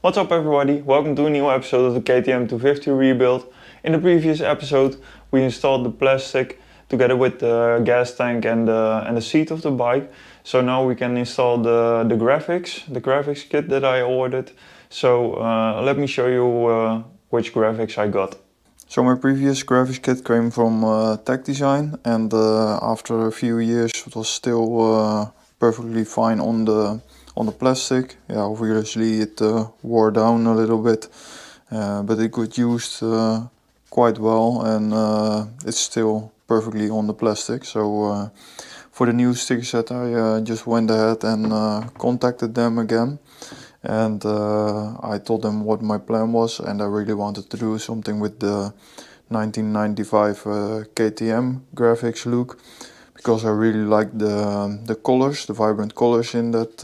What's up everybody, welcome to a new episode of the KTM 250 rebuild. In the previous episode we installed the plastic together with the gas tank and the seat of the bike. So now we can install the graphics kit that I ordered. So let me show you which graphics I got. So my previous graphics kit came from Tech Design, and after a few years it was still perfectly fine on the plastic. Yeah, obviously it wore down a little bit, but it got used quite well, and it's still perfectly on the plastic. So for the new sticker set I just went ahead and contacted them again. And I told them what my plan was, and I really wanted to do something with the 1995 KTM graphics look, because I really like the colors, the vibrant colors in that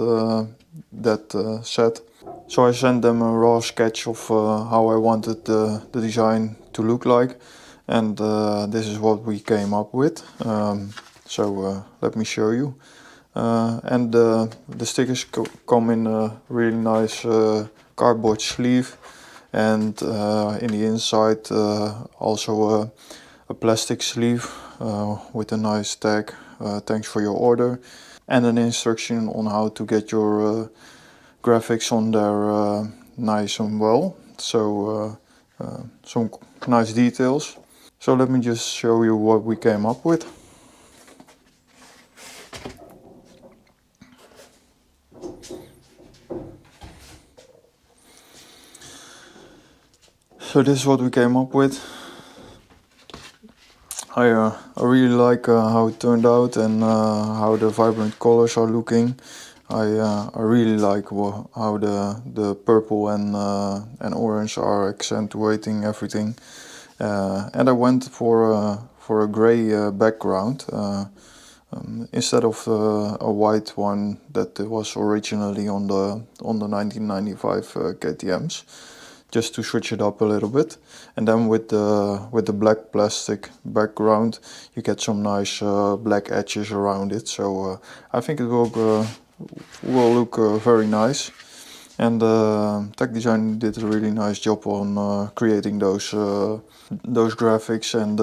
set. So I sent them a raw sketch of how I wanted the design to look like, and this is what we came up with. So let me show you. And the stickers come in a really nice cardboard sleeve, and in the inside also a plastic sleeve with a nice tag, thanks for your order, and an instruction on how to get your graphics on there nice and well. So some nice details. So let me just show you what we came up with. So this is what we came up with. I really like how it turned out, and how the vibrant colors are looking. I really like how the purple and orange are accentuating everything. And I went for a gray background instead of a white one that was originally on the 1995 KTM's. Just to switch it up a little bit. And then with the black plastic background you get some nice black edges around it. So I think it will look very nice. And Tech Design did a really nice job on creating those graphics and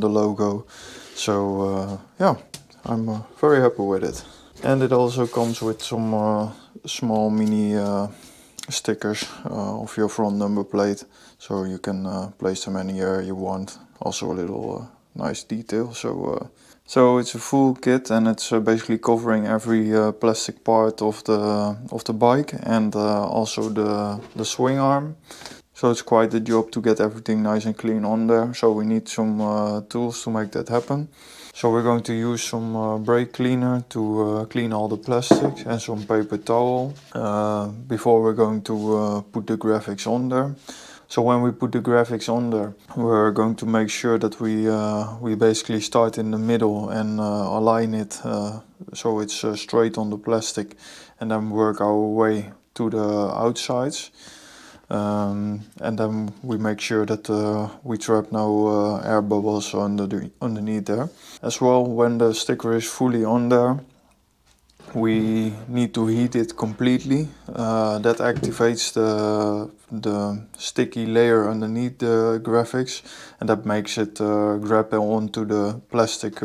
the logo. So yeah, I'm very happy with it. And it also comes with some small mini stickers of your front number plate, so you can place them anywhere you want. Also a little nice detail. So it's a full kit, and it's basically covering every plastic part of the bike, and also the swing arm. So it's quite a job to get everything nice and clean on there. So we need some tools to make that happen. So we're going to use some brake cleaner to clean all the plastics, and some paper towel before we're going to put the graphics on there. So when we put the graphics on there, we're going to make sure that we basically start in the middle and align it so it's straight on the plastic, and then work our way to the outsides. And then we make sure that we trap no air bubbles underneath there. As well, when the sticker is fully on there, we need to heat it completely. That activates the sticky layer underneath the graphics, and that makes it grab onto the plastic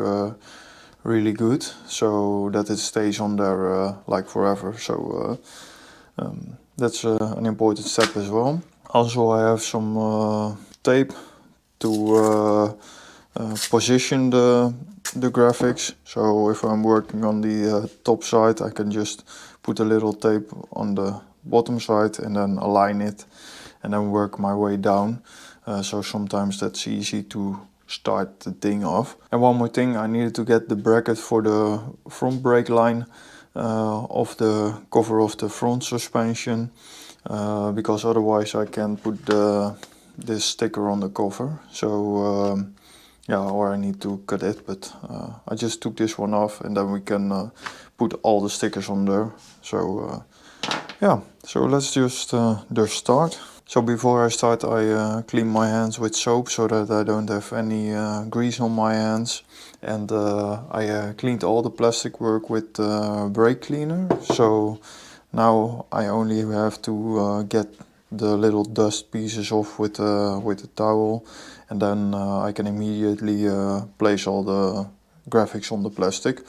really good, so that it stays on there like forever. So that's an important step as well. Also, I have some tape to position the graphics. So if I'm working on the top side, I can just put a little tape on the bottom side and then align it, and then work my way down. So sometimes that's easy to start the thing off. And one more thing, I needed to get the bracket for the front brake line of the cover of the front suspension, because otherwise I can't put this sticker on the cover. So yeah, or I need to cut it, but I just took this one off, and then we can put all the stickers on there. So yeah, so let's just start. So before I start, I clean my hands with soap so that I don't have any grease on my hands. And I cleaned all the plastic work with brake cleaner. So Now I only have to get the little dust pieces off with a towel, and then I can immediately place all the graphics on the plastic.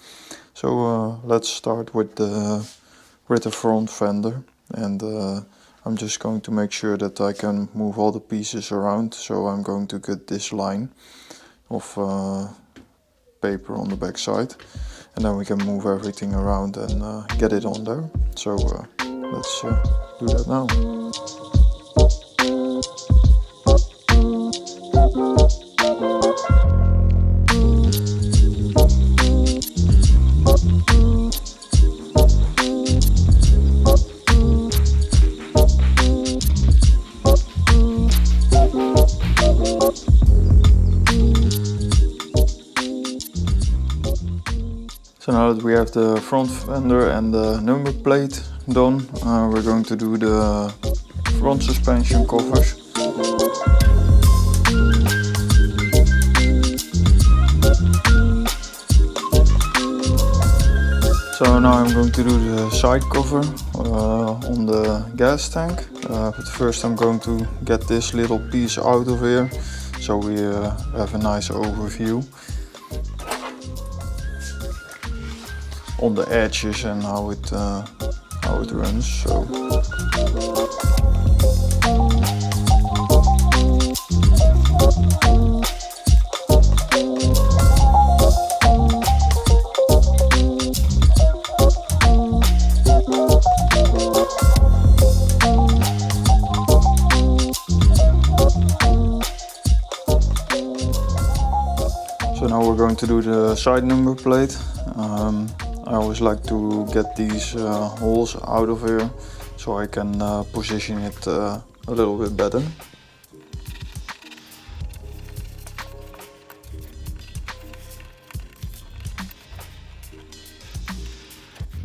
So let's start with the front fender, and I'm just going to make sure that I can move all the pieces around. So I'm going to get this line of paper on the back side, and then we can move everything around and get it on there. So let's do that now. So now that we have the front fender and the number plate done, we're going to do the front suspension covers. So now I'm going to do the side cover on the gas tank, but first I'm going to get this little piece out of here, so we have a nice overview on the edges and how it runs. So now we're going to do the side number plate. I always like to get these holes out of here so I can position it a little bit better.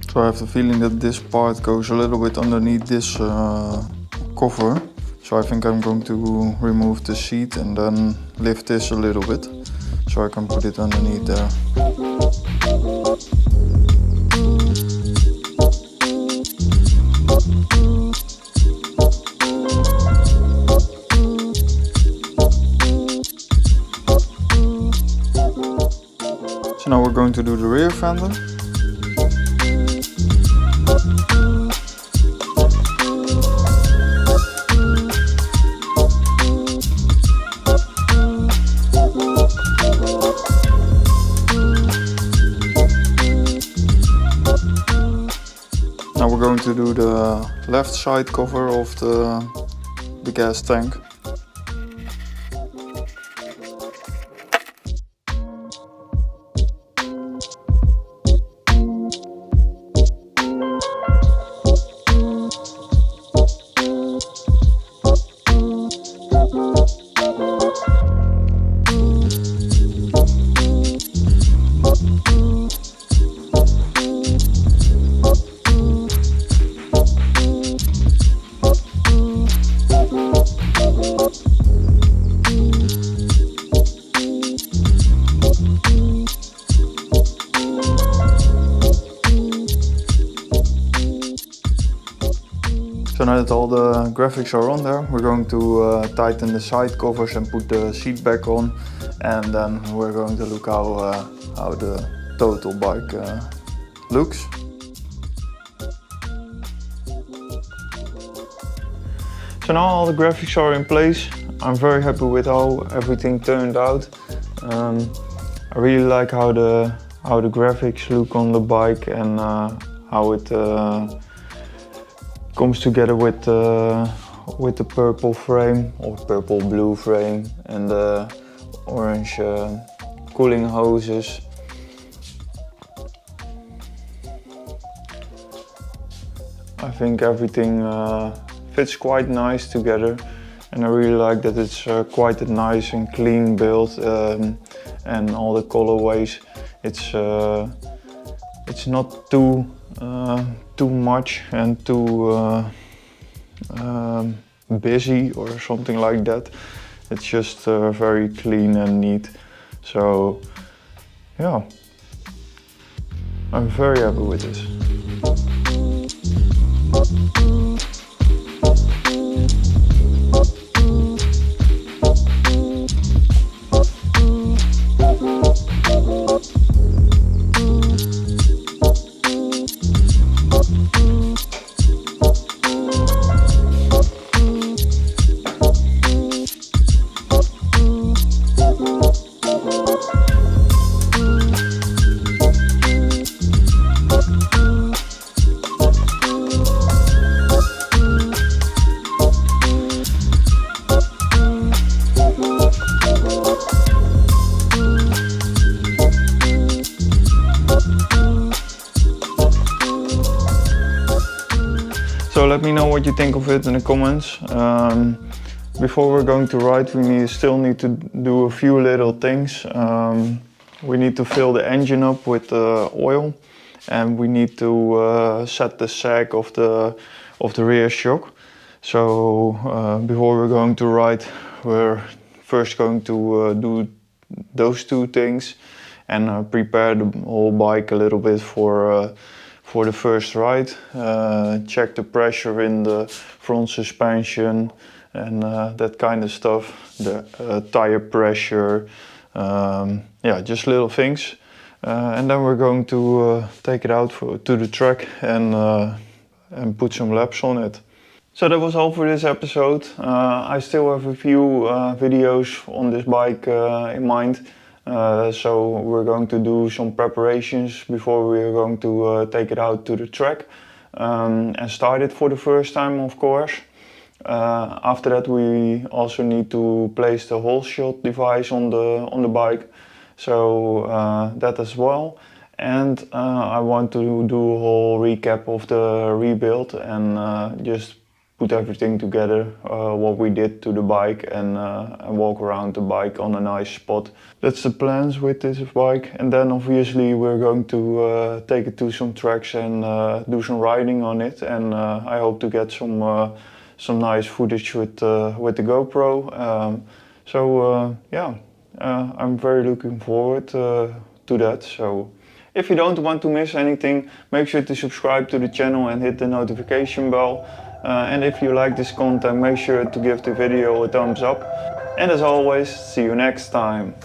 So I have the feeling that this part goes a little bit underneath this cover. So I think I'm going to remove the seat and then lift this a little bit so I can put it underneath there. So now we're going to do the rear fender. Now we're going to do the left side cover of the gas tank. So now that all the graphics are on there, we're going to tighten the side covers and put the seat back on, and then we're going to look how the total bike looks. So now all the graphics are in place. I'm very happy with how everything turned out. I really like how the graphics look on the bike and how it comes together with the purple frame or purple blue frame and the orange cooling hoses. I think everything fits quite nice together, and I really like that it's quite a nice and clean build, and all the colorways. It's not too much and too busy or something like that. It's just very clean and neat. So yeah, I'm very happy with this. what you think of it in the comments. Before we're going to ride, we still need to do a few little things. We need to fill the engine up with oil, and we need to set the sag of the rear shock. So before we're going to ride, we're first going to do those two things and prepare the whole bike a little bit for the first ride. Check the pressure in the front suspension and that kind of stuff, the tire pressure, yeah, just little things. And then we're going to take it out to the track and put some laps on it. So that was all for this episode. I still have a few videos on this bike in mind. So we're going to do some preparations before we're going to take it out to the track and start it for the first time, of course. After that, we also need to place the whole shot device on the bike, so that as well. And I want to do a whole recap of the rebuild and just put everything together, what we did to the bike, and walk around the bike on a nice spot. That's the plans with this bike. And then obviously we're going to take it to some tracks and do some riding on it. And I hope to get some nice footage with the GoPro. Yeah, I'm very looking forward to that. So if you don't want to miss anything, make sure to subscribe to the channel and hit the notification bell. And if you like this content, make sure to give the video a thumbs up. And as always, see you next time.